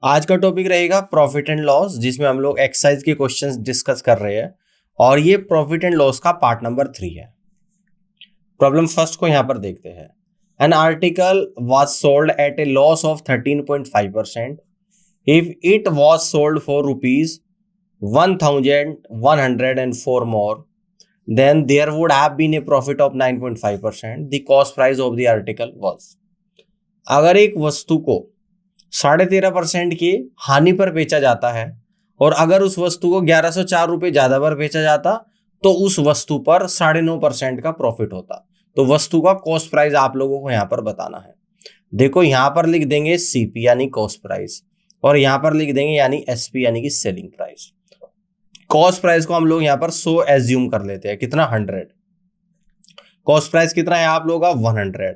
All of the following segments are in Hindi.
आज का टॉपिक रहेगा प्रॉफिट एंड लॉस, जिसमें हम लोग एक्सरसाइज के क्वेश्चंस डिस्कस कर रहे हैं और ये प्रॉफिट एंड लॉस का पार्ट नंबर 3 है। प्रॉब्लम फर्स्ट को यहाँ पर देखते हैं। An article was sold at a loss of 13.5%। If it was sold for rupees 1104 more, then there would have been a profit of 9.5%. The cost price of the article was। अगर एक वस्तु को 13.5% की हानि पर बेचा जाता है और अगर उस वस्तु को 1104 रुपये ज्यादा पर बेचा जाता तो उस वस्तु पर 9.5% का प्रॉफिट होता। तो वस्तु का कॉस्ट प्राइस आप लोगों को यहां पर बताना है। देखो यहां पर लिख देंगे सीपी यानी कॉस्ट प्राइस और यहां पर लिख देंगे यानी एसपी यानी कि सेलिंग प्राइस। कॉस्ट प्राइस को हम लोग यहां पर 100 एज्यूम कर लेते हैं। कितना 100। कॉस्ट प्राइस कितना है आप लोगों का 100।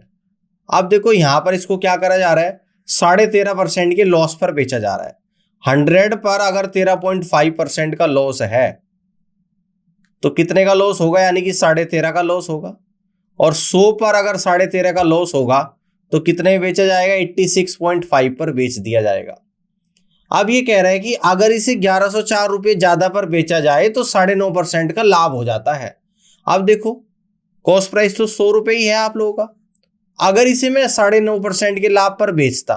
अब देखो यहां पर इसको क्या करा जा रहा है, 13.5% के लॉस पर बेचा जा रहा है। 100 पर अगर 13.5% का लॉस है तो कितने का लॉस होगा, यानी कि 13.5 का लॉस होगा। और 100 पर अगर 13.5 का लॉस होगा तो कितने में बेचा जाएगा, 86.5 पर बेच दिया जाएगा। अब ये कह रहा है कि अगर इसे 1104 रुपये ज्यादा पर बेचा जाए तो 9.5% का लाभ हो जाता है। अब देखो कॉस्ट प्राइस तो 100 रुपये ही है आप लोगों का। अगर इसे मैं 9.5% के लाभ पर बेचता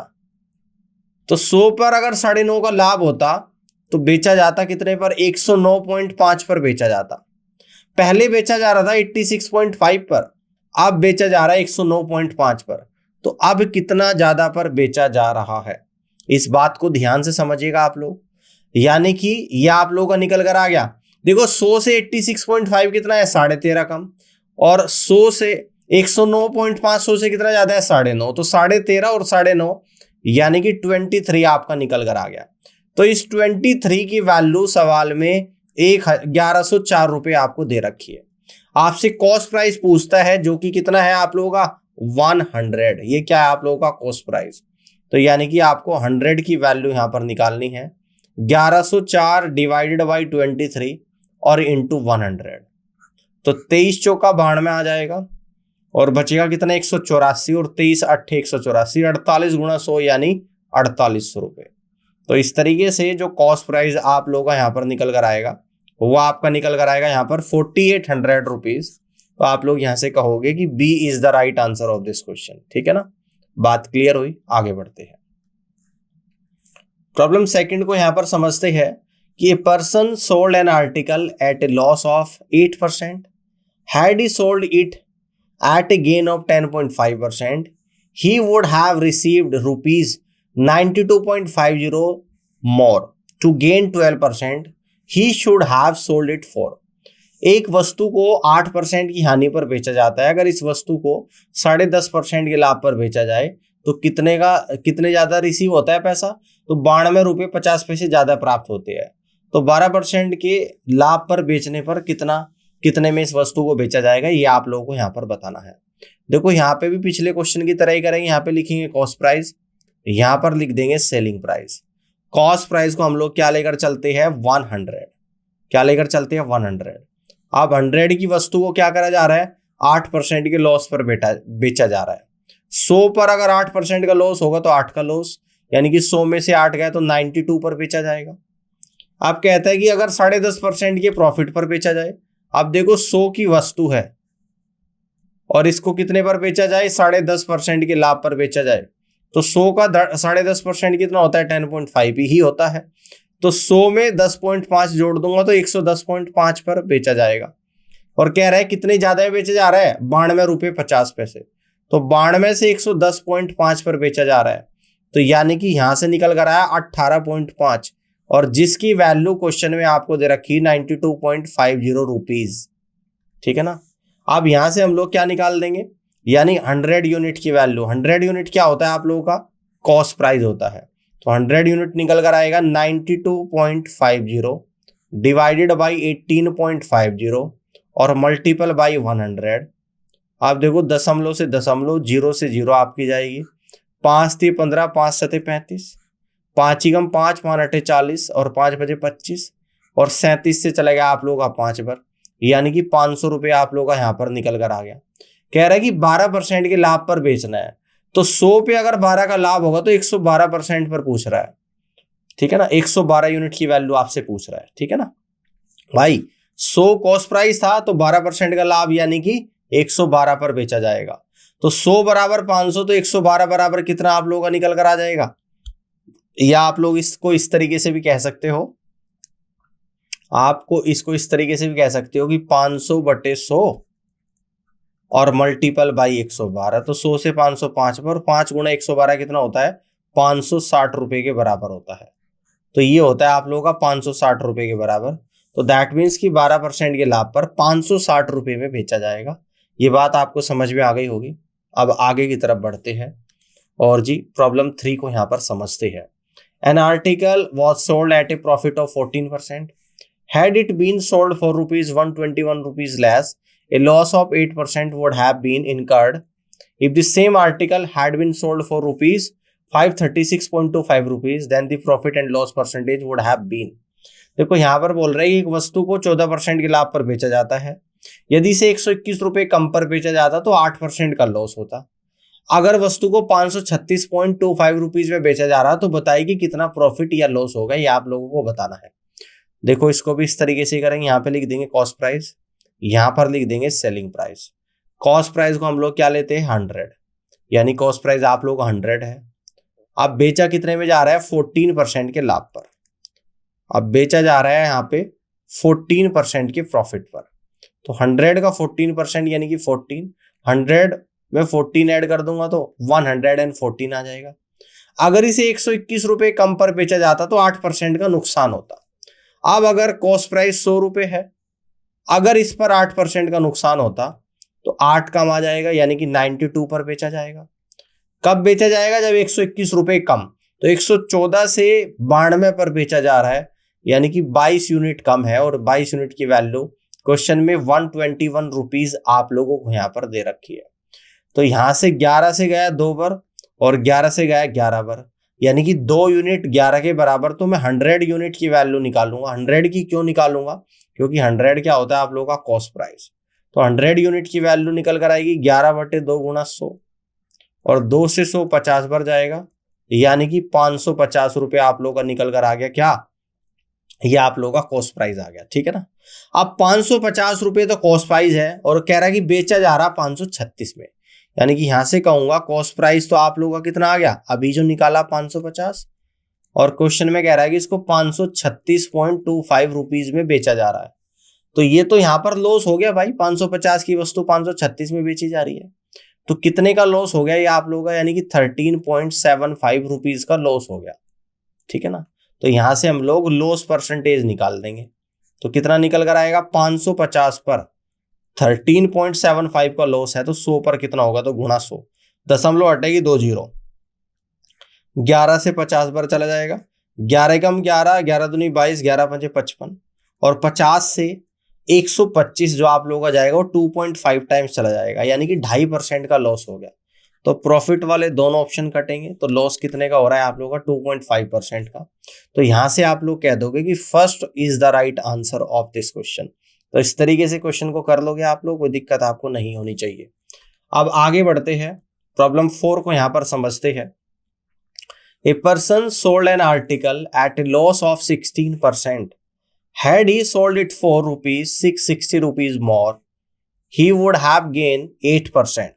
तो 100 पर अगर 9.5 का लाभ होता तो बेचा जाता कितने पर, 109.5 पर बेचा जाता। पहले बेचा जा रहा था 86.5 पर, अब बेचा जा रहा है 109.5 पर। तो अब कितना ज्यादा पर बेचा जा रहा है, इस बात को ध्यान से समझिएगा आप लोग। यानी कि यह आप लोगों का निकल कर आ गया। देखो 100 से 86.5 कितना है, 13.5 कम, और 100 से 109.5 100 से कितना ज्यादा है, 9.5। तो 13.5 और 9.5 यानी कि 23 आपका निकल कर आ गया। तो इस 23 की वैल्यू सवाल में 1104 रुपये आपको दे रखी है। आपसे कॉस्ट प्राइस पूछता है जो कि कितना है आप लोगों का 100। ये क्या है आप लोगों का कॉस्ट प्राइस। तो यानी कि आपको 100 की वैल्यू यहां पर निकालनी है। 1104 डिवाइडेड बाई 23 और इंटू 100। तो 23 चौका 92 आ जाएगा और बचेगा कितना 184, और 23 8 184, 48 गुणा 100 यानी 4800 रुपये। तो इस तरीके से जो कॉस्ट प्राइस आप लोगों का यहाँ पर निकल कर आएगा वो आपका निकल कर आएगा यहाँ पर 4800 रुपीज। तो आप लोग यहाँ से कहोगे कि B is the right answer of this question. ठीक है ना, बात क्लियर हुई। आगे बढ़ते हैं। प्रॉब्लम सेकंड को यहां पर समझते हैं कि a person sold an article at a loss of 8%। Had he sold it at a gain of 10.5%, he would have received rupees 92.50 more। to gain 12%, he should have sold it for। एक वस्तु को 8% की हानि पर बेचा जाता है। अगर इस वस्तु को 10.5% के लाभ पर बेचा जाए तो कितने ज्यादा रिसीव होता है पैसा, तो 92.50 ज्यादा प्राप्त होते हैं। तो 12% के लाभ पर बेचने पर कितने में इस वस्तु को बेचा जाएगा, ये आप लोगों को यहाँ पर बताना है। देखो यहाँ पे भी पिछले क्वेश्चन की तरह ही करेंगे। यहाँ पे लिखेंगे कॉस्ट प्राइस, यहाँ पर लिख देंगे सेलिंग प्राइस। कॉस्ट प्राइस को हम लोग क्या लेकर चलते हैं 100। क्या लेकर चलते हैं 100। अब 100 की वस्तु को क्या करा जा रहा है, 8% के लॉस पर बेचा जा रहा है। 100 पर अगर 8% का लॉस होगा तो 8 का लॉस, यानी कि 100 में से 8 गया तो 92 पर बेचा जाएगा। अब कहता है कि अगर 10.5% के प्रॉफिट पर बेचा जाए। अब देखो 100 की वस्तु है और इसको कितने पर बेचा जाए, 10.5% के लाभ पर बेचा जाए। तो 100 का 10.5% कितना होता है, 10.5 ही होता है। तो 100 में 10.5 जोड़ दूंगा तो 110.5 पर बेचा जाएगा। और कह रहा है कितने ज्यादा में बेचा जा रहा है, 92.50। तो 92 से 110.5 पर बेचा जा रहा है। तो यानी कि यहां से निकल कर आया 18.5, और जिसकी वैल्यू क्वेश्चन में आपको दे रखी 92.50 रुपीज। ठीक है ना। अब यहां से हम लोग क्या निकाल देंगे, यानी 100 यूनिट की वैल्यू। 100 यूनिट क्या होता है आप लोगों का, कॉस्ट प्राइस होता है। तो 100 यूनिट निकल कर आएगा 92.50 डिवाइडेड बाई 18.50 और मल्टीपल बाई 100। आप देखो दशमलव से दशमलव, 0 से 0 आपकी जाएगी। 5 × 15, 5 × 7 35, 5 ही कम 5, 5 × 8 40 और 5 बजे 25, और 37 से चलेगा आप लोगों का 5 पर, यानी कि 500 रुपये आप लोगों का यहाँ पर निकल कर आ गया। कह रहा है कि 12% के लाभ पर बेचना है। तो 100 पे अगर 12 का लाभ होगा तो 112% पर पूछ रहा है। ठीक है ना, 112 यूनिट की वैल्यू आपसे पूछ रहा है, ठीक है ना भाई। 100 कॉस्ट प्राइस था तो 12% का लाभ यानी कि 112 पर बेचा जाएगा। तो 100 बराबर 500, तो 112 बराबर कितना आप लोगों का निकल कर आ जाएगा। या आप लोग इसको इस तरीके से भी कह सकते हो, आपको इसको इस तरीके से भी कह सकते हो कि 500 बटे 100 और मल्टीपल बाई 112। तो 100 से 500 5 पर, 5 गुणा 112 कितना होता है, 560 रुपए के बराबर होता है। तो ये होता है आप लोगों का 560 रुपए के बराबर। तो दैट मीन्स कि 12% के लाभ पर 560 रुपए में बेचा जाएगा। ये बात आपको समझ में आ गई होगी। अब आगे की तरफ बढ़ते हैं और जी प्रॉब्लम 3 को यहाँ पर समझते हैं। An article was sold at A profit of 14%. Had it been sold for rupees 121 rupees less, a loss of 8% would have been incurred. If the same article had been sold for rupees 536.25 rupees, then the profit and loss percentage would have been. देखो यहाँ पर बोल रहे हैं कि एक वस्तु को 14% के लाभ पर बेचा जाता है। यदि इसे 121 रुपए कम पर बेचा जाता तो 8% का लॉस होता। अगर वस्तु को 536.25 रुपीज में बेचा जा रहा तो बताइए कि कितना प्रॉफिट या लॉस होगा, ये आप लोगों को बताना है। देखो इसको भी इस तरीके से करेंगे, यहाँ पे लिख देंगे कॉस्ट प्राइस, यहाँ पर लिख देंगे सेलिंग प्राइस। कॉस्ट प्राइस को हम लोग क्या लेते हैं 100, यानी कॉस्ट प्राइस आप लोग 100 है। अब बेचा कितने में जा रहा है 14% के लाभ पर। अब बेचा जा रहा है यहाँ पे 14% के प्रॉफिट पर। तो 100 का 14% यानी कि 14, 100 में 14 ऐड कर दूंगा तो 114 आ जाएगा। अगर इसे 121 रुपए कम पर बेचा जाता तो 8% का नुकसान होता। अब अगर कॉस्ट प्राइस 100 रुपए है, अगर इस पर 8% का नुकसान होता तो 8 कम आ जाएगा यानी कि 92 पर बेचा जाएगा। कब बेचा जाएगा, जब 121 रुपए कम। तो 114 से 92 पर बेचा जा रहा है यानी कि 22 यूनिट कम है, और 22 यूनिट की वैल्यू क्वेश्चन में 121 रुपीज आप लोगों को यहाँ पर दे रखी है। तो यहां से 11 से गया 2 बार और 11 से गया 11 बार, यानी कि 2 यूनिट 11 के बराबर। तो मैं 100 यूनिट की वैल्यू निकालूंगा। 100 की क्यों निकालूंगा, क्योंकि 100 क्या होता है आप लोगों का कॉस्ट प्राइस। तो 100 यूनिट की वैल्यू निकल कर आएगी 11 बटे 2 गुणा 100, और 2 से 100 50 बार जाएगा, यानी कि 550 रुपये आप लोगों का निकल कर आ गया। क्या, ये आप लोगों का कॉस्ट प्राइस आ गया, ठीक है ना। अब 550 रुपये तो कॉस्ट प्राइस है, और कह रहा है कि बेचा जा रहा 536 में, यानी कि यहां से कहूंगा कॉस्ट प्राइस तो आप लोगों का कितना आ गया, अभी जो निकाला 550, और क्वेश्चन में कह रहा है कि इसको 536.25 रुपीज में बेचा जा रहा है। तो ये तो यहां पर लॉस हो गया भाई, 550 की वस्तु 536 में बेची जा रही है, तो कितने का लॉस हो गया ये आप लोगों का, यानी कि 13.75 रुपीज का लॉस हो गया, ठीक है ना। तो यहां से हम लोग लॉस परसेंटेज निकाल देंगे। तो कितना निकल कर आएगा, 550 पर 13.75 का लॉस है, तो 100 पर कितना होगा, तो गुणा 100, दशमलव हटेगी 2 जीरो, 11 से 50 बार चला जाएगा, 11 कम 11, 11 दूनी 22, 11 पंजे 55, और 50 से 125 जो आप लोगों का जाएगा वो 2.5 टाइम्स चला जाएगा, यानी कि 2.5% का लॉस हो गया। तो प्रॉफिट वाले दोनों ऑप्शन कटेंगे, तो लॉस कितने का हो रहा है आप लोगों का, 2.5% का। तो यहां से आप लोग कह दोगे कि first is the right answer of this question. तो इस तरीके से क्वेश्चन को कर लोगे आप लोग, कोई दिक्कत आपको नहीं होनी चाहिए। अब आगे बढ़ते हैं, प्रॉब्लम 4 को यहां पर समझते हैं। A person sold an article at a loss of 16%. Had he sold it for rupees 660 rupees more, he would have gained 8%.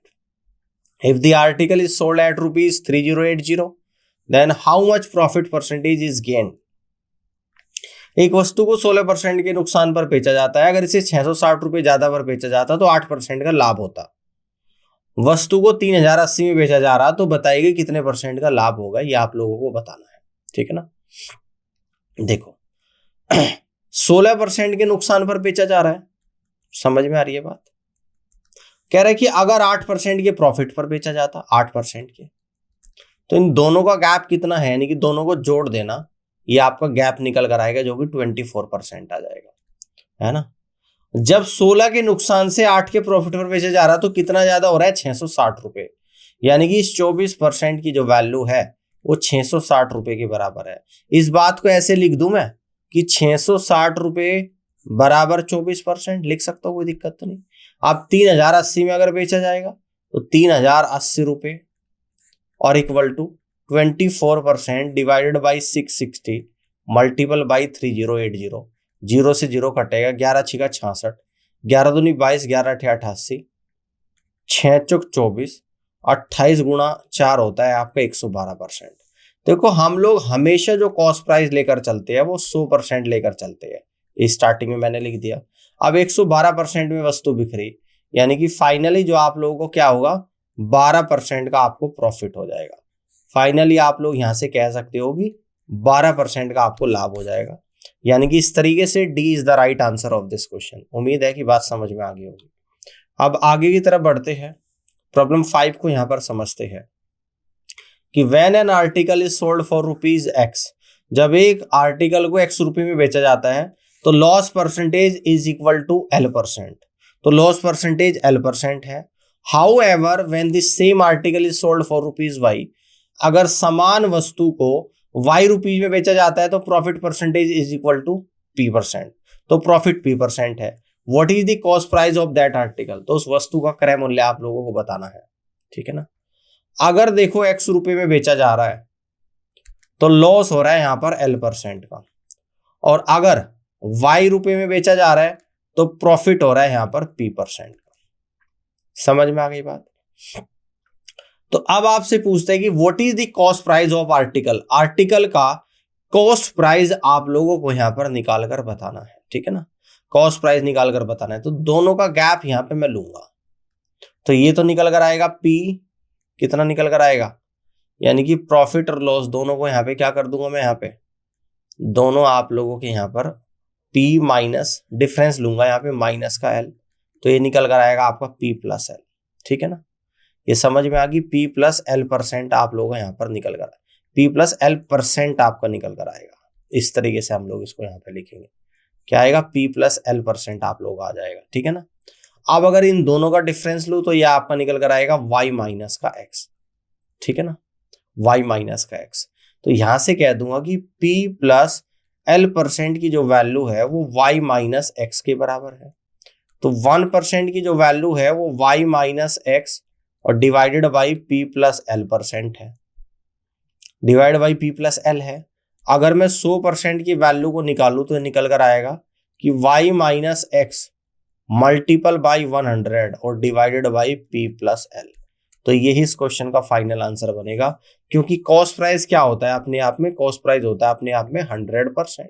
If the article is sold at rupees 3080, then how much profit percentage is gained? एक वस्तु को 16% के नुकसान पर बेचा जाता है, अगर इसे 660 रुपए ज्यादा पर बेचा जाता तो 8% का लाभ होता। वस्तु को 3080 में बेचा जा रहा, तो बताइए कितने परसेंट का लाभ होगा, ये आप लोगों को बताना है, ठीक है ना। देखो 16% के नुकसान पर बेचा जा रहा है, समझ में आ रही है बात। कह रहा है कि अगर 8% के प्रॉफिट पर बेचा जाता, 8% के, तो इन दोनों का गैप कितना है, यानी कि दोनों को जोड़ देना, ये आपका गैप निकल कर आएगा जो कि 24% आ जाएगा, है ना। जब 16 के नुकसान से 8 के प्रॉफिट पर बेचा जा रहा तो कितना ज्यादा हो रहा है, 660 रुपए, यानी कि इस 24% की जो वैल्यू है वो 660 रुपए के बराबर है। इस बात को ऐसे लिख दूं मैं कि 660 रुपए बराबर 24%, लिख सकता हूं, कोई दिक्कत तो नहीं। अब 3080 में अगर बेचा जाएगा तो 3080 रुपए और equal to 24% divided by 660 multiple by 3080, 0 से 0 कटेगा, 11 छिका 66, 11 दूनी 22, 11 अठे 88, 6 चौक 24, 28 गुणा 4 होता है आपका 112%। देखो हम लोग हमेशा जो कॉस्ट प्राइस लेकर चलते हैं वो 100% लेकर चलते हैं, स्टार्टिंग में मैंने लिख दिया। अब 112% में वस्तु बिखरी, यानी कि फाइनली जो आप लोगों को क्या होगा, 12% का आपको प्रॉफिट हो जाएगा। फाइनली आप लोग यहां से कह सकते हो कि 12% का आपको लाभ हो जाएगा। यानी कि इस तरीके से D is the right answer of this question. उम्मीद है कि बात समझ में आ गई होगी। अब आगे की तरफ बढ़ते हैं, प्रॉब्लम 5 को यहां पर समझते हैं कि when an article is sold for rupees x, जब एक आर्टिकल को एक्स रुपये में बेचा जाता है तो loss percentage is equal to L%। तो लॉस परसेंटेज L% है। However when this same article is sold for rupees y, अगर समान वस्तु को वाई रुपीज में बेचा जाता है तो profit percentage is equal to P%। तो प्रॉफिट P% है। What is the cost price of that article, तो उस वस्तु का क्रय मूल्य आप लोगों को बताना है। ठीक है ना। अगर देखो एक्स रुपए में बेचा जा रहा है तो लॉस हो रहा है यहां पर L% का, और अगर वाई रुपए में बेचा जा रहा है तो प्रॉफिट हो रहा है यहां पर P% का। समझ में आ गई बात। तो अब आपसे पूछते हैं कि what is the cost price of article, article का कॉस्ट प्राइस आप लोगों को यहां पर निकाल कर बताना है। ठीक है ना, कॉस्ट प्राइस निकाल कर बताना है। तो दोनों का गैप यहां पे मैं लूंगा, तो ये तो निकल कर आएगा P, कितना निकल कर आएगा, यानी कि प्रॉफिट और लॉस दोनों को यहाँ पे क्या कर दूंगा मैं, यहाँ पे दोनों आप लोगों के यहाँ पर P माइनस डिफरेंस लूंगा यहाँ पे माइनस का L, तो ये निकल कर आएगा आपका P+L। ठीक है ना, ये समझ में आ गई। P+L% आप लोगों का यहाँ पर निकल कर P+L% आपका निकल कर आएगा। इस तरीके से हम लोग इसको यहाँ पे लिखेंगे, क्या आएगा, P+L% आप लोग आ जाएगा। ठीक है ना। अब अगर इन दोनों का डिफरेंस लूं तो ये आपका निकल कर आएगा y माइनस का x। ठीक है ना, y माइनस का x। तो यहां से कह दूंगा कि P+L% की जो वैल्यू है वो y माइनस x के बराबर है। तो 1% की जो वैल्यू है वो y माइनस x और डिवाइडेड बाई P+L% है, डिवाइड बाई P+L है। अगर मैं 100% की वैल्यू को निकालूं तो निकल कर आएगा कि y minus x multiple by 100 और डिवाइडेड बाई P+L। तो यही इस क्वेश्चन का फाइनल आंसर बनेगा, क्योंकि कॉस्ट प्राइस क्या होता है अपने आप में, कॉस्ट प्राइस होता है अपने आप में 100%,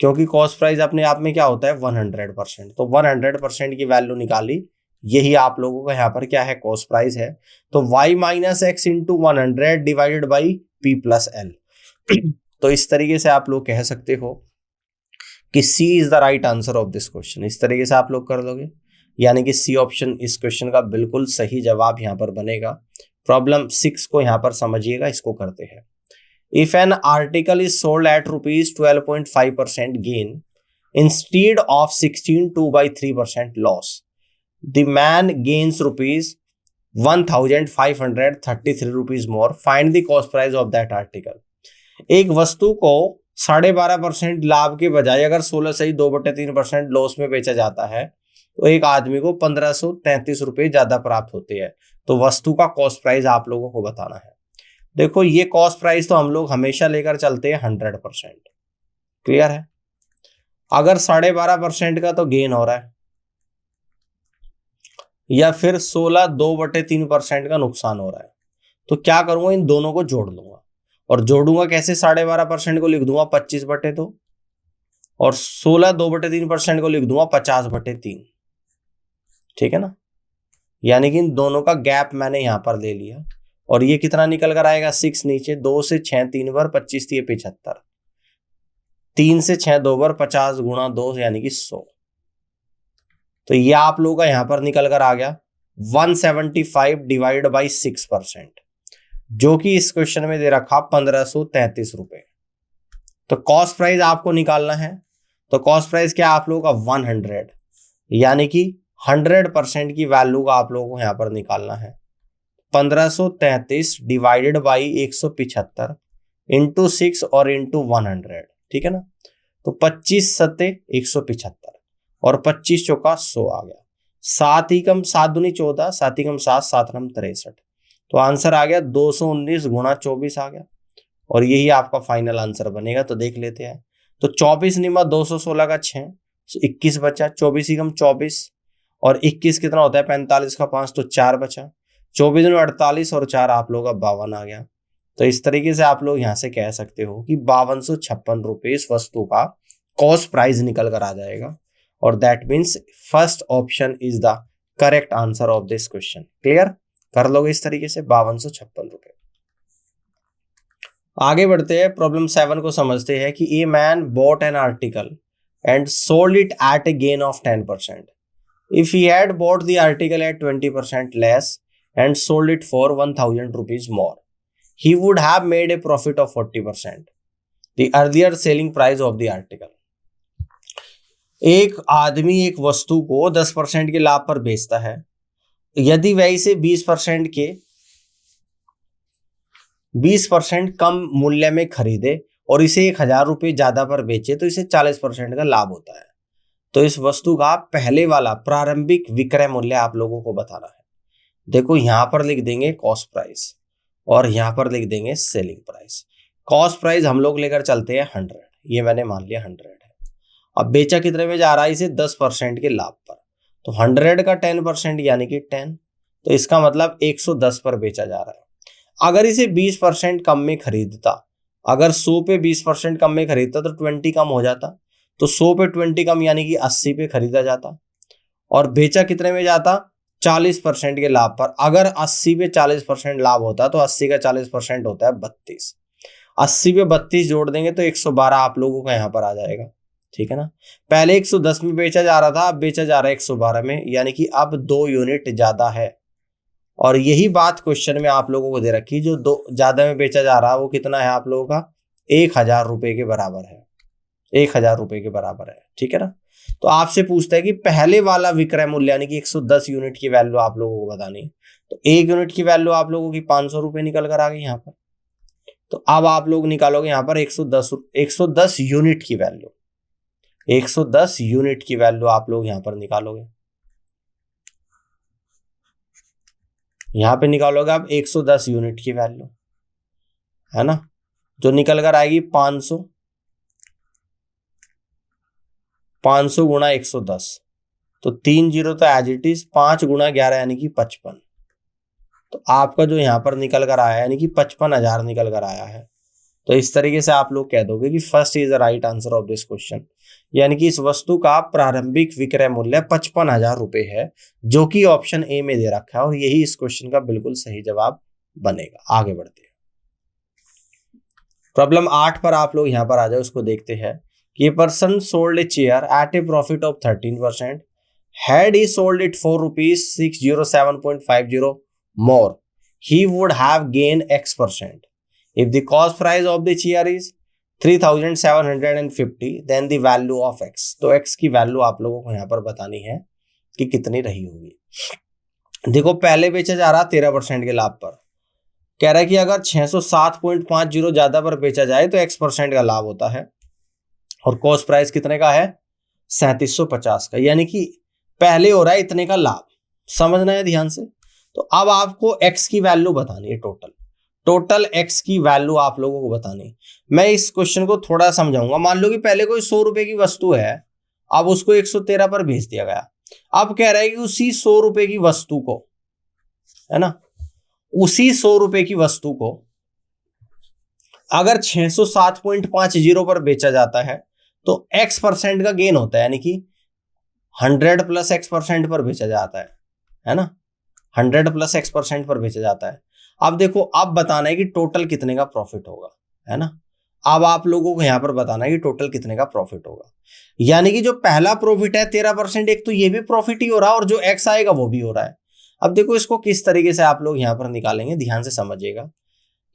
क्योंकि कॉस्ट प्राइस अपने आप में क्या होता है 100%। तो 100% की वैल्यू निकाली, यही आप लोगों का यहाँ पर क्या है, कॉस्ट प्राइस है। तो y minus x into 100 divided by P+L। तो इस तरीके से आप लोग कह सकते हो कि C is the right answer of this question. इस तरीके से आप लोग कर दोगे, यानी कि C ऑप्शन इस क्वेश्चन का बिल्कुल सही जवाब यहां पर बनेगा। प्रॉब्लम 6 को यहां पर समझिएगा, इसको करते हैं। If N article is sold eight ₹12.5% gain instead of 16.2/3% loss, the man gains ₹1,533 more, find the cost price of that article. एक वस्तु को 12.5% लाभ के बजाय अगर 16 से 2/3% लॉस में बेचा जाता है तो एक आदमी को 1533 रुपए ज्यादा प्राप्त होते हैं। तो वस्तु का कॉस्ट प्राइस आप लोगों को बताना है। देखो ये कॉस्ट प्राइस तो हम लोग हमेशा लेकर चलते हैं 100%, क्लियर है। अगर 12.5% का तो गेन हो रहा है, या फिर 16 2/3% का नुकसान हो रहा है, तो क्या करूंगा, इन दोनों को जोड़ लूंगा। और जोड़ूंगा कैसे, 12.5% को लिख दूंगा 25/2 और 16 2/3% को लिख दूंगा 50/3। ठीक है ना, यानी कि इन दोनों का गैप मैंने यहां पर ले लिया। और ये कितना निकल कर आएगा, 6 नीचे, 2 से 6 3 बार 25 थी 75, 3 से 6 2 बार 50 गुणा 2 यानी कि 100। तो ये आप लोगों का यहां पर निकल कर आ गया 175 डिवाइड बाई 6%, जो कि इस क्वेश्चन में दे रखा 1533 रुपए। तो कॉस्ट प्राइस आपको निकालना है, तो कॉस्ट प्राइस क्या आप लोगों का 100, यानी कि 100% की वैल्यू का आप लोगों को यहां पर निकालना है। 1533 डिवाइडेड बाई 175 इंटू 6 और इंटू 100। ठीक है ना, तो 25 सत्ते 175 और 25 चौका 100 आ गया। 7 ही कम 7 दूनी 14, 7 ही कम 7, 7 नम 63। तो आंसर आ गया 219 गुणा 24 आ गया, और यही आपका फाइनल आंसर बनेगा। तो देख लेते हैं। तो 24 निमा 216 का 6, तो 21 बचा। 24 एकम 24 और 21 कितना होता है 45 का 5, तो 4 बचा। 24 में 48 और 4 आप लोग का 52 आ गया। तो इस तरीके से आप लोग यहाँ से कह सकते हो कि 5256 रुपए इस वस्तु का कॉस्ट प्राइस निकल कर आ जाएगा, और that means first option is the correct answer of this question. Clear कर लोगे इस तरीके से 5256 रुपए। आगे बढ़ते हैं, प्रॉब्लम 7 को समझते हैं कि a man bot an article and sold it at a gain of 10%. If he had bought the article at 20% less and sold it for 1000 rupees more, he would have made a profit of 40%, the earlier selling price of the article. एक आदमी एक वस्तु को 10% के लाभ पर बेचता है। यदि वह इसे 20% कम मूल्य में खरीदे और इसे 1000 रुपये ज्यादा पर बेचे तो इसे 40% का लाभ होता है। तो इस वस्तु का पहले वाला प्रारंभिक विक्रय मूल्य आप लोगों को बताना है। देखो यहां पर लिख देंगे कॉस्ट प्राइस और यहां पर लिख देंगे सेलिंग प्राइस। कॉस्ट प्राइस हम लोग लेकर चलते हैं 100, ये मैंने मान लिया 100 है। अब बेचा कितने में जा रहा है इसे 10% के लाभ पर, तो 100 का 10% यानी कि 10, तो इसका मतलब 110 पर बेचा जा रहा है। अगर इसे 20% कम में खरीदता, अगर 100 पे 20% कम में खरीदता तो 20 कम हो जाता, तो 100 पे 20 कम यानी कि 80 पे खरीदा जाता, और बेचा कितने में जाता 40% के लाभ पर। अगर 80 पे 40% लाभ होता तो 80 का 40% होता है 32, 80 पे 32 जोड़ देंगे तो 112 आप लोगों का यहाँ पर आ जाएगा। ठीक है ना, पहले 110 में बेचा जा रहा था, अब बेचा जा रहा है 112 में, यानी कि अब 2 यूनिट ज्यादा है। और यही बात क्वेश्चन में आप लोगों को दे रखी, जो 2 ज्यादा में बेचा जा रहा है वो कितना है आप लोगों का 1000 रुपए के बराबर है, 1000 रुपए के बराबर है। ठीक है ना, तो आपसे पूछता है कि पहले वाला विक्रय मूल्य यानी कि 110 यूनिट की वैल्यू आप लोगों को बतानी है। तो 1 यूनिट की वैल्यू आप लोगों की 500 रुपए निकल कर आ गई यहाँ पर। तो अब आप लोग निकालोगे यहाँ पर 110 यूनिट की वैल्यू, 110 यूनिट की वैल्यू आप लोग यहाँ पर निकालोगे। यहाँ पे निकालोगे आप 110 यूनिट की वैल्यू, है ना, जो निकल कर आएगी 500 गुणा 110, तो 3 जीरो तो एज इट इज, 5 गुणा 11 यानी कि 55। तो आपका जो यहाँ पर निकल कर आया यानी कि 55,000 निकल कर आया है। तो इस तरीके से आप लोग कह दोगे कि first is the right answer of this question, यानी कि इस वस्तु का प्रारंभिक विक्रय मूल्य 55,000 रुपए है, जो कि ऑप्शन ए में दे रखा है, और यही इस क्वेश्चन का बिल्कुल सही जवाब बनेगा। आगे बढ़ते हैं, प्रॉब्लम 8 पर आप लोग यहाँ पर आ जाओ, उसको देखते हैं कि a person sold a chair at a profit of 13%. Had he sold it for rupees 607.50 more, he would have gained X%. If the cost price of the chair is 3750, then the value of X. तो X की वैल्यू आप लोगों को यहाँ पर बतानी है कि कितनी रही होगी। देखो पहले बेचा जा रहा 13% के लाभ पर, कह रहा है कि अगर 607.50 ज्यादा पर बेचा जाए तो X% का लाभ होता है, और कॉस्ट प्राइस कितने का है 3750 का, यानी कि पहले हो रहा है इतने का लाभ। समझना है ध्यान से। तो अब आपको x की वैल्यू बतानी है, टोटल x की वैल्यू आप लोगों को बतानी। मैं इस क्वेश्चन को थोड़ा समझाऊंगा। मान लो कि पहले कोई 100 रुपए की वस्तु है, अब उसको 113 पर बेच दिया गया। अब कह रहा है कि उसी 100 रुपए की वस्तु को, है ना, उसी 100 रुपए की वस्तु को अगर 607.50 पर बेचा जाता है तो X% का गेन होता है, यानी कि 100 प्लस X% पर बेचा जाता है ना, 100 प्लस X% पर बेचा जाता है। अब देखो, अब बताना है कि टोटल कितने का प्रॉफिट होगा, है ना। अब आप लोगों को यहां पर बताना है कि टोटल कितने का प्रॉफिट होगा, यानी कि जो पहला प्रॉफिट है 13%, एक तो ये भी प्रॉफिट ही हो रहा है और जो X आएगा वो भी हो रहा है। अब देखो इसको किस तरीके से आप लोग यहां पर निकालेंगे, ध्यान से समझिएगा।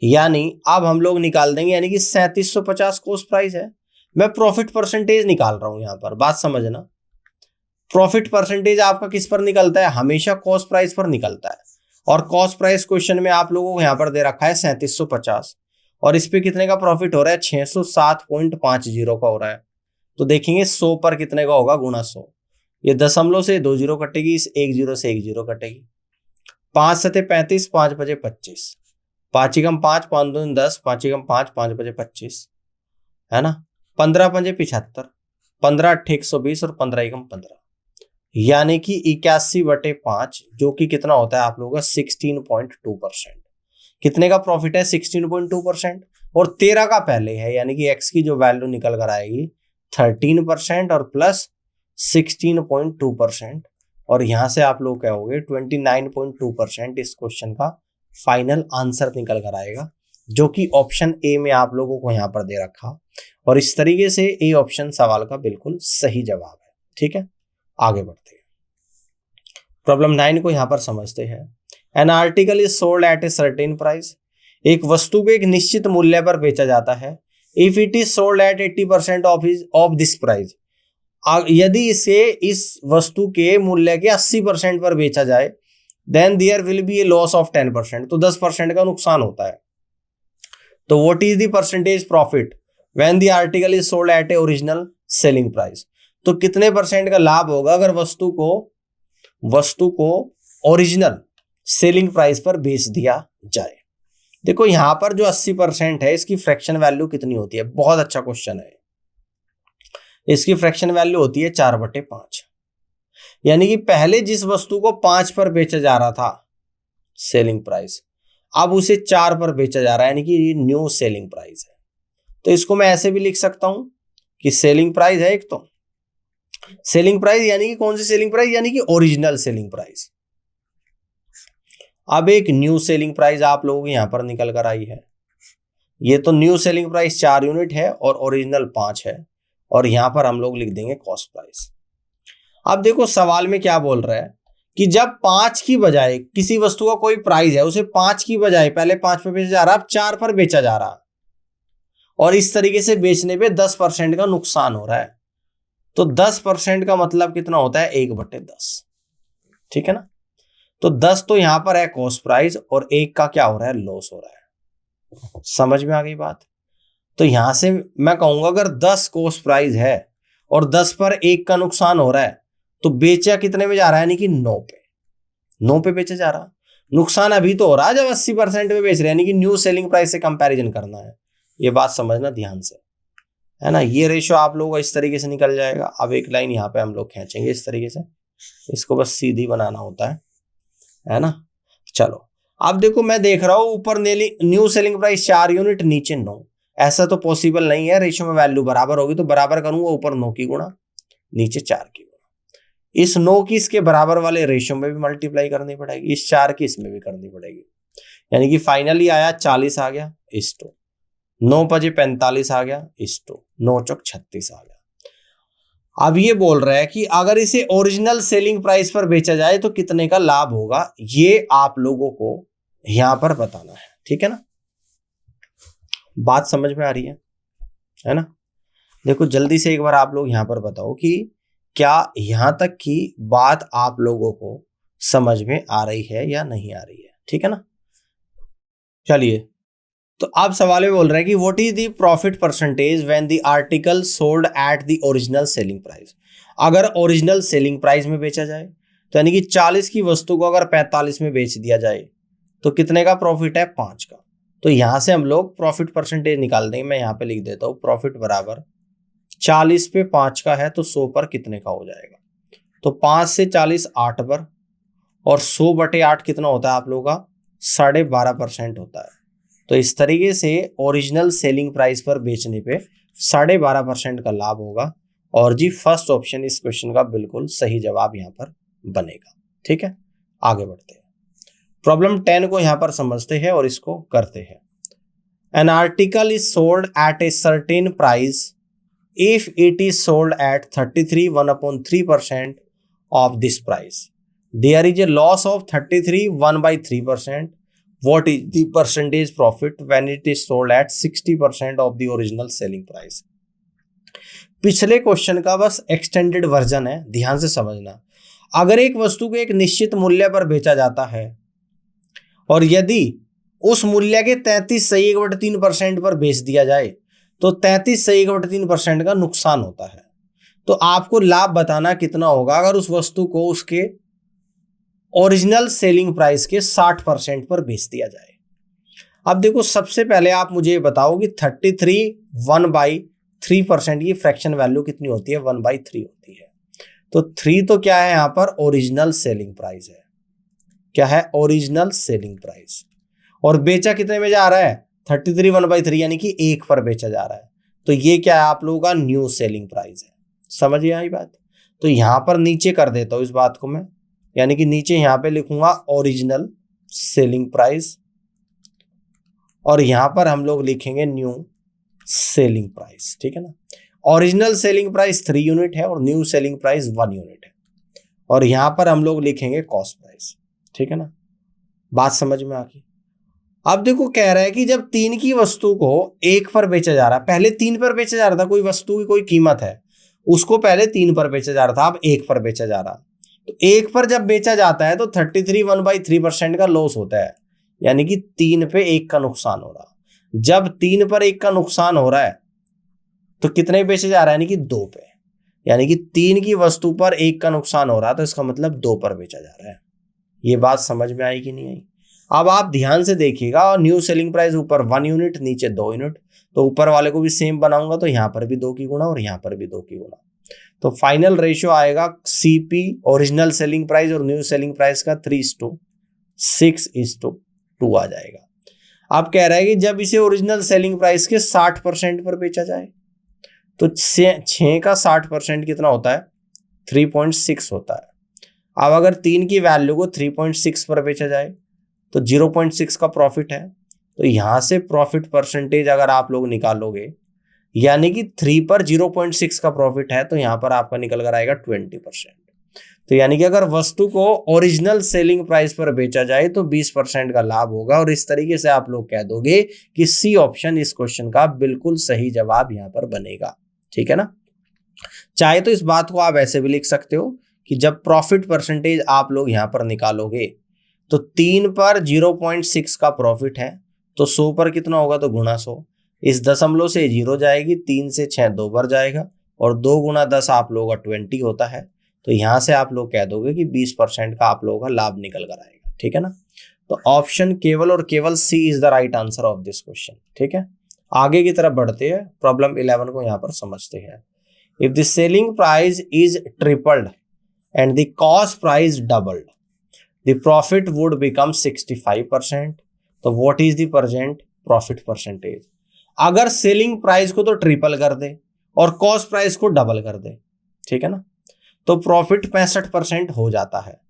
यानी अब हम लोग निकाल देंगे, यानी कि 3750 कॉस्ट प्राइस है, मैं प्रॉफिट परसेंटेज निकाल रहा हूं यहां पर, बात समझना। प्रॉफिट परसेंटेज आपका किस पर निकलता है, हमेशा कॉस्ट प्राइस पर निकलता है, और कॉस्ट प्राइस क्वेश्चन में आप लोगों को यहां पर दे रखा है 3750, और इस पे कितने का प्रॉफिट हो रहा है 607.50 का हो रहा है। तो देखेंगे 100 पर कितने का होगा, गुणा 100, ये दशमलव से 2 जीरो कटेगी, इस 1 जीरो से 1 जीरो कटेगी, 5 सते 35, 5 बजे 25, 5 एकम 5, 5 दूनी 10, 5 एकम 5, 5 बजे 25, है ना। 15 पंजे 75, 15 अट्ठे 120 और 15 एकम 15, यानी कि 81/5, जो कि कितना होता है आप लोगों का 16.2%। कितने का प्रॉफिट है? 16.2%। और 13 का पहले है, यानी कि एक्स की जो वैल्यू निकल कर आएगी 13% और प्लस 16.2%, और यहां से आप लोग क्या होगे 29.2%। इस क्वेश्चन का फाइनल आंसर निकल कर आएगा, जो कि ऑप्शन ए में आप लोगों को यहां पर दे रखा, और इस तरीके से ए ऑप्शन सवाल का बिल्कुल सही जवाब है। ठीक है, आगे बढ़ते हैं। प्रॉब्लम 9 को यहां पर समझते हैं। An article is sold at a certain price. एक वस्तु को एक निश्चित मूल्य पर बेचा जाता है। If it is sold eight 80% of this price, यदि इसे इस वस्तु के मूल्य के 80% पर बेचा जाए, then there will be a loss of 10%, तो 10% का नुकसान होता है। तो what is the percentage profit when the article is sold at a original selling price. तो कितने परसेंट का लाभ होगा अगर वस्तु को ओरिजिनल सेलिंग प्राइस पर बेच दिया जाए। देखो यहां पर जो 80% है, इसकी फ्रैक्शन वैल्यू कितनी होती है? बहुत अच्छा क्वेश्चन है। इसकी फ्रैक्शन वैल्यू होती है 4/5, यानी कि पहले जिस वस्तु को 5 पर बेचा जा रहा था सेलिंग प्राइस, अब उसे 4 पर बेचा जा रहा है, यानी कि ये न्यू सेलिंग प्राइस है। तो इसको मैं ऐसे भी लिख सकता हूं कि सेलिंग प्राइस है एक, तो सेलिंग प्राइस यानी कि कौन सी सेलिंग प्राइस? यानी कि ओरिजिनल सेलिंग प्राइस। अब एक न्यू सेलिंग प्राइस आप लोगों की यहां पर निकल कर आई है। ये तो न्यू सेलिंग प्राइस 4 यूनिट है और ओरिजिनल 5 है, और यहां पर हम लोग लिख देंगे कॉस्ट प्राइस। अब देखो सवाल में क्या बोल रहा है कि जब 5 की बजाय किसी वस्तु का कोई प्राइस है, उसे 5 की बजाय पहले 5 पर बेचा जा रहा, अब 4 पर बेचा जा रहा, और इस तरीके से बेचने पे 10% का नुकसान हो रहा है। तो 10% का मतलब कितना होता है? 1/10। ठीक है ना। तो 10 तो यहां पर है कॉस्ट प्राइस, और 1 का क्या हो रहा है? लॉस हो रहा है। समझ में आ गई बात? तो यहां से मैं कहूंगा अगर 10 कॉस्ट प्राइस है और 10 पर 1 का नुकसान हो रहा है, तो बेचा कितने में जा रहा है? यानी कि 9 पे बेचा जा रहा। नुकसान अभी तो हो रहा है जब 80% में बेच रहे हैं, यानी कि न्यू सेलिंग प्राइस से कंपैरिजन करना है। ये बात समझना ध्यान से, है ना। ये रेशियो आप लोगों का इस तरीके से निकल जाएगा। अब एक लाइन यहाँ पे हम लोग खींचेंगे इस तरीके से, इसको बस सीधी बनाना होता है ना। चलो अब देखो, मैं देख रहा हूं ऊपर न्यू सेलिंग प्राइस 4 यूनिट, नीचे 9। ऐसा तो पॉसिबल नहीं है, रेशियो में वैल्यू बराबर होगी, तो बराबर करूंगा, ऊपर 9 की गुणा, नीचे 4 की गुणा। इस 9 की इसके बराबर वाले रेशियो में भी मल्टीप्लाई करनी पड़ेगी, इस 4 की इसमें भी करनी पड़ेगी, यानी कि फाइनली आया 40 आ गया इस टू 9 पजे 45 आ गया इस टू 9 चौक 36 आ गया। अब ये बोल रहा है कि अगर इसे ओरिजिनल सेलिंग प्राइस पर बेचा जाए तो कितने का लाभ होगा, ये आप लोगों को यहां पर बताना है। ठीक है ना, बात समझ में आ रही है ना। देखो जल्दी से एक बार आप लोग यहां पर बताओ कि क्या यहां तक की बात आप लोगों को समझ में आ रही है या नहीं आ रही है। ठीक है ना, चलिए। तो अब सवाल में बोल रहे हैं कि what is the profit percentage when the article sold at the original selling price. अगर ओरिजिनल सेलिंग प्राइस में बेचा जाए, तो यानी कि 40 की वस्तु को अगर 45 में बेच दिया जाए, तो कितने का प्रॉफिट है? 5 का। तो यहां से हम लोग प्रॉफिट परसेंटेज निकाल देंगे। मैं यहां पे लिख देता हूं प्रॉफिट बराबर 40 पे 5 का है, तो 100 पर कितने का हो जाएगा? तो 5 से 40 8 पर, और 100/8 कितना होता है आप लोगों का? 12.5% होता है। तो इस तरीके से ओरिजिनल सेलिंग प्राइस पर बेचने पे 12.5% का लाभ होगा, और जी फर्स्ट ऑप्शन इस क्वेश्चन का बिल्कुल सही जवाब यहां पर बनेगा। ठीक है, आगे बढ़ते हैं। प्रॉब्लम 10 को यहां पर समझते हैं और इसको करते हैं। An article is sold at a certain price if it is sold at 33 1/3% of this price, there is a loss of 33 1/3%. What is the percentage profit when it is sold at 60% of the original selling price? पिछले क्वेश्चन का बस एक्सटेंडेड वर्जन है, ध्यान से समझना। अगर एक वस्तु को एक निश्चित मूल्य पर बेचा जाता है, और यदि उस मूल्य के 33 सही 1/3% पर बेच दिया जाए, तो 33 सही 1/3% का नुकसान होता है। तो आपको लाभ बताना कितना होगा अगर उस वस्तु को उसके ओरिजिनल सेलिंग प्राइस के 60% पर बेच दिया जाए। अब देखो, सबसे पहले आप मुझे बताओ कि 33 1/3% की फ्रैक्शन वैल्यू कितनी होती है? 1/3 होती है। तो 3 तो क्या है यहाँ पर? ओरिजिनल सेलिंग प्राइस है। क्या है? Original selling price. और बेचा कितने में जा रहा है? 33 1/3 यानी कि 1 पर बेचा जा रहा है। तो ये क्या है आप लोगों का? न्यू सेलिंग प्राइस है। समझिए आई बात। तो यहां पर नीचे कर देता हूं इस बात को मैं, यानी कि नीचे यहां पे लिखूंगा ओरिजिनल सेलिंग प्राइस, और यहां पर हम लोग लिखेंगे न्यू सेलिंग प्राइस। ठीक है ना। ओरिजिनल सेलिंग प्राइस 3 यूनिट है और न्यू सेलिंग प्राइस 1 यूनिट है, और यहां पर हम लोग लिखेंगे कॉस्ट प्राइस। ठीक है ना, बात समझ में आ गई। अब देखो, कह रहा है कि जब 3 की वस्तु को 1 पर बेचा जा रहा है, पहले 3 पर बेचा जा रहा था, कोई वस्तु की कोई कीमत है, उसको पहले 3 पर बेचा जा रहा था, अब 1 पर बेचा जा रहा। तो 1 पर जब बेचा जाता है तो 33 1/3% का लॉस होता है, यानी कि 3 पे 1 का नुकसान हो रहा। जब 3 पर 1 का नुकसान हो रहा है तो कितने बेचे जा रहा है? यानी कि 2 पे, यानी कि 3 की वस्तु पर 1 का नुकसान हो रहा, तो इसका मतलब 2 पर बेचा जा रहा है। ये बात समझ में आई कि नहीं आई? अब आप ध्यान से देखिएगा, और न्यू सेलिंग प्राइस ऊपर 1 यूनिट, नीचे 2 यूनिट, तो ऊपर वाले को भी सेम बनाऊंगा, तो यहां पर भी 2 की गुणा और यहां पर भी 2 की गुणा। तो फाइनल रेशियो आएगा सीपी ओरिजिनल सेलिंग प्राइस और न्यू सेलिंग प्राइस का 3:6:2 आ जाएगा। आप कह रहे हैं कि जब इसे ओरिजिनल सेलिंग प्राइस के 60% पर बेचा जाए, तो 6 का 60% कितना होता है? 3.6 होता है। अब अगर 3 की वैल्यू को 3.6 पर बेचा जाए तो 0.6 का प्रॉफिट है। तो यहां से प्रॉफिट परसेंटेज अगर आप लोग निकालोगे, यानी कि 3 पर 0.6 का प्रॉफिट है, तो यहां पर आपका निकल कर आएगा 20%। तो यानी कि अगर वस्तु को ओरिजिनल सेलिंग प्राइस पर बेचा जाए तो 20% का लाभ होगा, और इस तरीके से आप लोग कह दोगे कि सी ऑप्शन इस क्वेश्चन का बिल्कुल सही जवाब यहां पर बनेगा। ठीक है ना। चाहे तो इस बात को आप ऐसे भी लिख सकते हो कि जब प्रॉफिट परसेंटेज आप लोग यहां पर निकालोगे तो 3 पर 0.6 का प्रॉफिट है, तो 100 पर कितना होगा? तो गुणा 100। इस दशमलव से 0 जाएगी, 3 से 6 2 बार जाएगा, और 2 गुणा 10 आप लोगों का 20 होता है। तो यहां से आप लोग कह दोगे कि 20% का आप लोगों का लाभ निकल कर आएगा। ठीक है ना। तो ऑप्शन केवल और केवल C is the right answer of this question. ठीक है, आगे की तरफ बढ़ते हैं, प्रॉब्लम 11 को यहां पर समझते हैं। If the selling price is tripled and the cost price doubled, the profit would become 65%. तो what is the present profit percentage? अगर सेलिंग प्राइस को तो ट्रिपल कर दे और कॉस्ट प्राइस को डबल कर दे, ठीक है ना, तो प्रॉफिट 65% हो जाता है।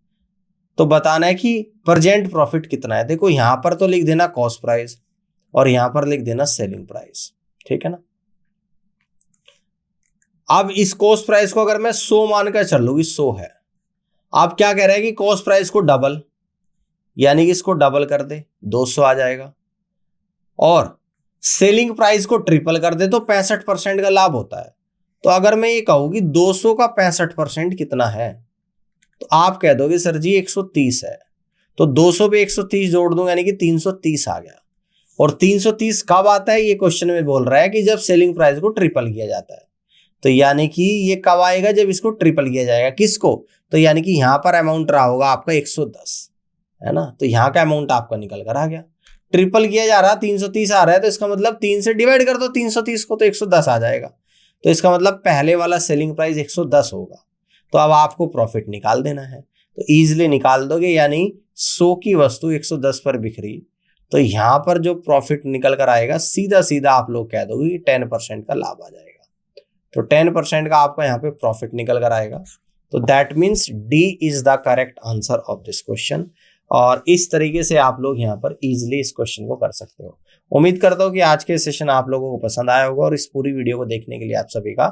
तो बताना है कि प्रेजेंट प्रॉफिट कितना है। देखो, यहां पर तो लिख देना कॉस्ट प्राइस और यहां पर लिख देना सेलिंग प्राइस। ठीक है ना। अब इस कॉस्ट प्राइस को अगर मैं 100 मानकर चल लूंगी, 100 है। आप क्या कह रहे हैं कि कॉस्ट प्राइस को डबल, यानी कि इसको डबल कर दे, 200 आ जाएगा, और सेलिंग प्राइस को ट्रिपल कर दे तो 65% का लाभ होता है। तो अगर मैं ये कहूं कि 200 का 65% कितना है, तो आप कह दोगे सर जी 130 है। तो 200 पे 130 जोड़ दूंगा, यानी कि 330 आ गया। और 330 कब आता है? ये क्वेश्चन में बोल रहा है कि जब सेलिंग प्राइस को ट्रिपल किया जाता है। तो यानी कि ये कब आएगा? जब इसको ट्रिपल किया जाएगा। किसको? तो यानी कि यहां पर अमाउंट रहा होगा आपका 110, है ना। तो यहां का अमाउंट आपका निकल कर आ गया। ट्रिपल किया जा रहा, 330 आ रहा है, तो इसका मतलब 3 से डिवाइड कर दो 330 को, तो 110 आ जाएगा। तो इसका मतलब पहले वाला सेलिंग प्राइस 110 होगा। तो अब आपको प्रॉफिट निकाल देना है, तो इजीली निकाल दोगे। यानी 100 की वस्तु 110 पर बिखरी, तो यहां पर जो प्रॉफिट निकल कर आएगा, सीधा सीधा आप लोग कह दोगे कि 10% का लाभ आ जाएगा। तो 10% का आपका यहाँ पे प्रॉफिट निकल कर आएगा। तो that means D is the correct answer of this question. और इस तरीके से आप लोग यहाँ पर इजीली इस क्वेश्चन को कर सकते हो। उम्मीद करता हूँ कि आज के सेशन आप लोगों को पसंद आया होगा, और इस पूरी वीडियो को देखने के लिए आप सभी का